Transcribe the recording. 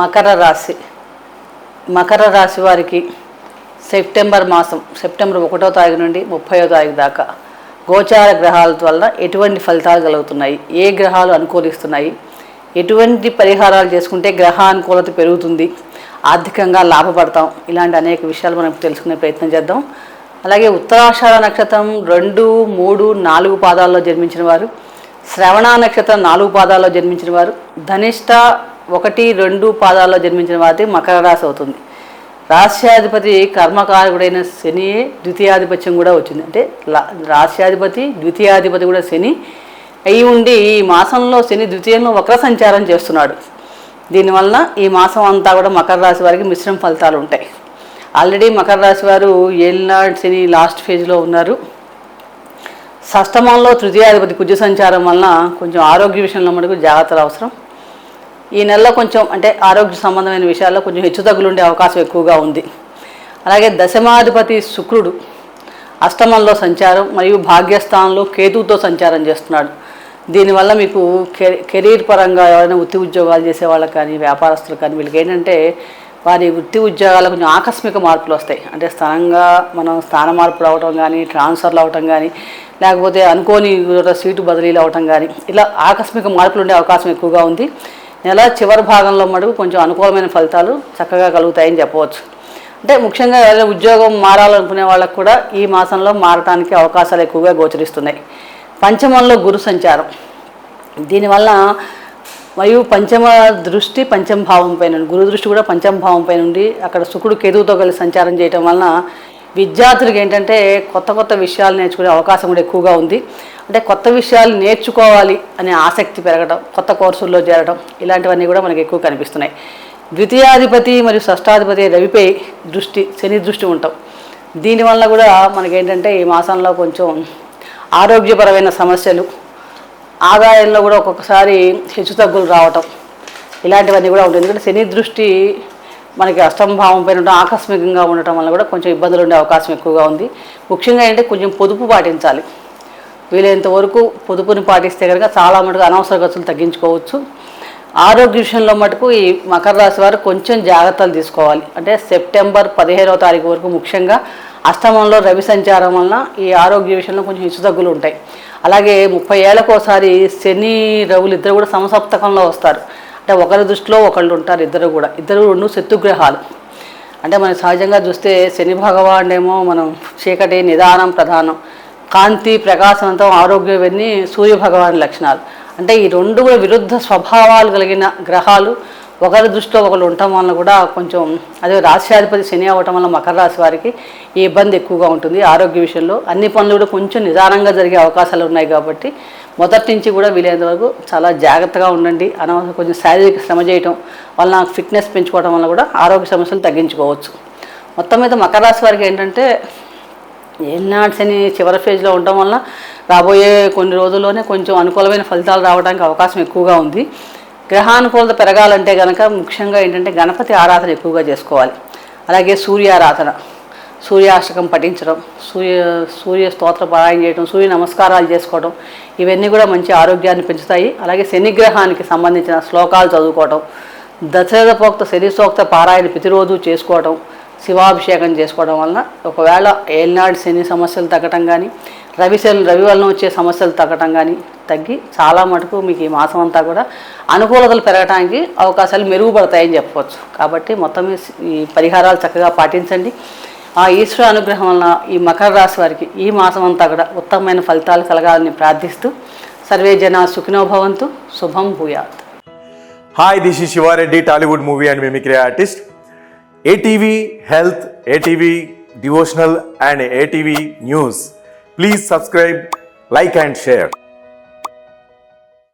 మకర రాశి వారికి సెప్టెంబర్ 1వ తారీఖు నుండి 30వ తారీఖు దాకా గోచార గ్రహాల వల్ల ఎటువంటి ఫలితాలు కలుగుతున్నాయి, ఏ గ్రహాలు అనుకూలిస్తున్నాయి, ఎటువంటి పరిహారాలు చేసుకుంటే గ్రహానుకూలత పెరుగుతుంది, ఆర్థికంగా లాభపడతాం, ఇలాంటి అనేక విషయాలు మనం తెలుసుకునే ప్రయత్నం చేద్దాం. అలాగే ఉత్తరాషాఢ నక్షత్రం 2, 3, 4 పాదాల్లో జన్మించిన వారు, శ్రవణ నక్షత్రం 4 పాదాల్లో జన్మించిన వారు, ధనిష్ట 1, 2 పాదాల్లో జన్మించిన వారికి మకర రాశి అవుతుంది. రాశ్యాధిపతి కర్మకారకుడైన శని ద్వితీయాధిపత్యం కూడా వచ్చింది. అంటే రాశ్యాధిపతి ద్వితీయాధిపతి కూడా శని అయి ఉండి ఈ మాసంలో శని ద్వితీయంలో వక్ర సంచారం చేస్తున్నాడు. దీనివల్ల ఈ మాసం అంతా కూడా మకర రాశి వారికి మిశ్రమ ఫలితాలు ఉంటాయి. ఆల్రెడీ మకర రాశి వారు ఏలినాడు శని లాస్ట్ ఫేజ్లో ఉన్నారు. షష్టమంలో తృతీయాధిపతి కుజ సంచారం వలన కొంచెం ఆరోగ్య విషయంలో మనకు జాగ్రత్తలు అవసరం. ఈ నెలలో కొంచెం అంటే ఆరోగ్య సంబంధమైన విషయాల్లో కొంచెం హెచ్చుతగ్గులు ఉండే అవకాశం ఎక్కువగా ఉంది. అలాగే దశమాధిపతి శుక్రుడు అష్టమంలో సంచారం మరియు భాగ్యస్థానంలో కేతువుతో సంచారం చేస్తున్నాడు. దీనివల్ల మీకు కెరీర్ పరంగా ఎవరైనా వృత్తి ఉద్యోగాలు చేసే వాళ్ళకి కానీ వ్యాపారస్తులు కానీ వీళ్ళకి ఏంటంటే వారి వృత్తి ఉద్యోగాలు కొంచెం ఆకస్మిక మార్పులు వస్తాయి. అంటే స్థానంగా మనం స్థాన మార్పులు అవటం కానీ, ట్రాన్స్ఫర్లు అవటం కానీ, లేకపోతే అనుకోని సీటు బదిలీలు అవటం కానీ, ఇలా ఆకస్మిక మార్పులు ఉండే అవకాశం ఎక్కువగా ఉంది. నెల చివరి భాగంలో మటుకు కొంచెం అనుకూలమైన ఫలితాలు చక్కగా కలుగుతాయని చెప్పవచ్చు. అంటే ముఖ్యంగా ఎవరైనా ఉద్యోగం మారాలనుకునే వాళ్ళకు కూడా ఈ మాసంలో మారటానికి అవకాశాలు ఎక్కువగా గోచరిస్తున్నాయి. పంచమంలో గురు సంచారం, దీనివల్ల మరియు పంచమ దృష్టి పంచమ భావం పైన, గురు దృష్టి కూడా పంచమ భావం పైన ఉండి అక్కడ శుక్రుడు కేతువుతో కలిసి సంచారం చేయటం వలన విద్యార్థులకు ఏంటంటే కొత్త విషయాలు నేర్చుకునే అవకాశం కూడా ఎక్కువగా ఉంది. అంటే కొత్త విషయాలు నేర్చుకోవాలి అనే ఆసక్తి పెరగడం, కొత్త కోర్సుల్లో చేరడం, ఇలాంటివన్నీ కూడా మనకి ఎక్కువ కనిపిస్తున్నాయి. ద్వితీయాధిపతి మరియు షష్టాధిపతి రవిపై దృష్టి, శని దృష్టి ఉంటాం. దీనివల్ల కూడా మనకేంటంటే ఈ మాసంలో కొంచెం ఆరోగ్యపరమైన సమస్యలు, ఆదాయంలో కూడా ఒక్కొక్కసారి హెచ్చుతగ్గులు రావటం, ఇలాంటివన్నీ కూడా ఉంటుంది. ఎందుకంటే శని దృష్టి మనకి అష్టమ భావం పైన ఉండటం, ఆకస్మికంగా ఉండటం వల్ల కూడా కొంచెం ఇబ్బందులు ఉండే అవకాశం ఎక్కువగా ఉంది. ముఖ్యంగా ఏంటంటే కొంచెం పొదుపు పాటించాలి. వీలైనంత వరకు పొదుపుని పాటిస్తే కనుక చాలా మటుకు అనవసర ఖర్చులు తగ్గించుకోవచ్చు. ఆరోగ్య విషయంలో మటుకు ఈ మకర రాశి వారు కొంచెం జాగ్రత్తలు తీసుకోవాలి. అంటే సెప్టెంబర్ 15వ తారీఖు వరకు ముఖ్యంగా అష్టమంలో రవి సంచారం వలన ఈ ఆరోగ్య విషయంలో కొంచెం హెచ్చుతగ్గులు ఉంటాయి. అలాగే 30 ఏళ్ళకోసారి శని రవులు ఇద్దరు కూడా సమసప్తకంలో వస్తారు. అంటే ఒకరి దృష్టిలో ఒకళ్ళు ఉంటారు, ఇద్దరు 2 శత్రుగ్రహాలు. అంటే మనం సహజంగా చూస్తే శని భగవానుడేమో మనం చీకటి, నిదానం, ప్రధానం, కాంతి, ప్రకాశవంతం, ఆరోగ్యం, ఇవన్నీ సూర్యభగవాని లక్షణాలు. అంటే ఈ 2 కూడా విరుద్ధ స్వభావాలు కలిగిన గ్రహాలు ఒకరి దృష్టిలో ఒకరు ఉండటం వలన కూడా కొంచెం, అదే రాశ్యాధిపతి శని అవ్వటం వల్ల మకర రాశి వారికి ఈ ఇబ్బంది ఎక్కువగా ఉంటుంది. ఆరోగ్య విషయంలో అన్ని పనులు కూడా కొంచెం నిదానంగా జరిగే అవకాశాలు ఉన్నాయి. కాబట్టి మొదటి నుంచి కూడా వీలైనంత వరకు చాలా జాగ్రత్తగా ఉండండి. అనవసరం కొంచెం శారీరక శ్రమ చేయటం వలన ఫిట్నెస్ పెంచుకోవడం వల్ల కూడా ఆరోగ్య సమస్యలు తగ్గించుకోవచ్చు. మొత్తం మీద మకర రాశి వారికి ఏంటంటే ఏలినాడు శని చివరి ఫేజ్లో ఉండటం వల్ల రాబోయే కొన్ని రోజుల్లోనే కొంచెం అనుకూలమైన ఫలితాలు రావడానికి అవకాశం ఎక్కువగా ఉంది. గ్రహానుకూలత పెరగాలంటే కనుక ముఖ్యంగా ఏంటంటే గణపతి ఆరాధన ఎక్కువగా చేసుకోవాలి. అలాగే సూర్యారాధన, సూర్యాష్టకం పఠించడం, సూర్య స్తోత్ర పారాయణ చేయడం, సూర్య నమస్కారాలు చేసుకోవడం, ఇవన్నీ కూడా మంచి ఆరోగ్యాన్ని పెంచుతాయి. అలాగే శనిగ్రహానికి సంబంధించిన శ్లోకాలు చదువుకోవడం, దశరథపోక్త శని సూక్త పారాయణ ప్రతిరోజు చేసుకోవడం, శివాభిషేకం చేసుకోవడం వలన ఒకవేళ ఏలినాడు శని సమస్యలు తగ్గటం కానీ, రవి వలన వచ్చే సమస్యలు తగ్గటం కానీ తగ్గి చాలా మటుకు మీకు ఈ మాసం అంతా కూడా అనుకూలతలు పెరగడానికి అవకాశాలు మెరుగుపడతాయని చెప్పవచ్చు. కాబట్టి మొత్తం ఈ పరిహారాలు చక్కగా పాటించండి. ఆ ఈశ్వర అనుగ్రహం వలన ఈ మకర రాశి వారికి ఈ మాసం అంతా కూడా ఉత్తమమైన ఫలితాలు కలగాలని ప్రార్థిస్తూ సర్వే జనా సుఖినో భవంతు. శుభం భూయాత్. Hi, this is Shiva Reddy, Tollywood movie and mimicry artist. ATV Health, ATV Devotional and ATV News. Please subscribe, like and share.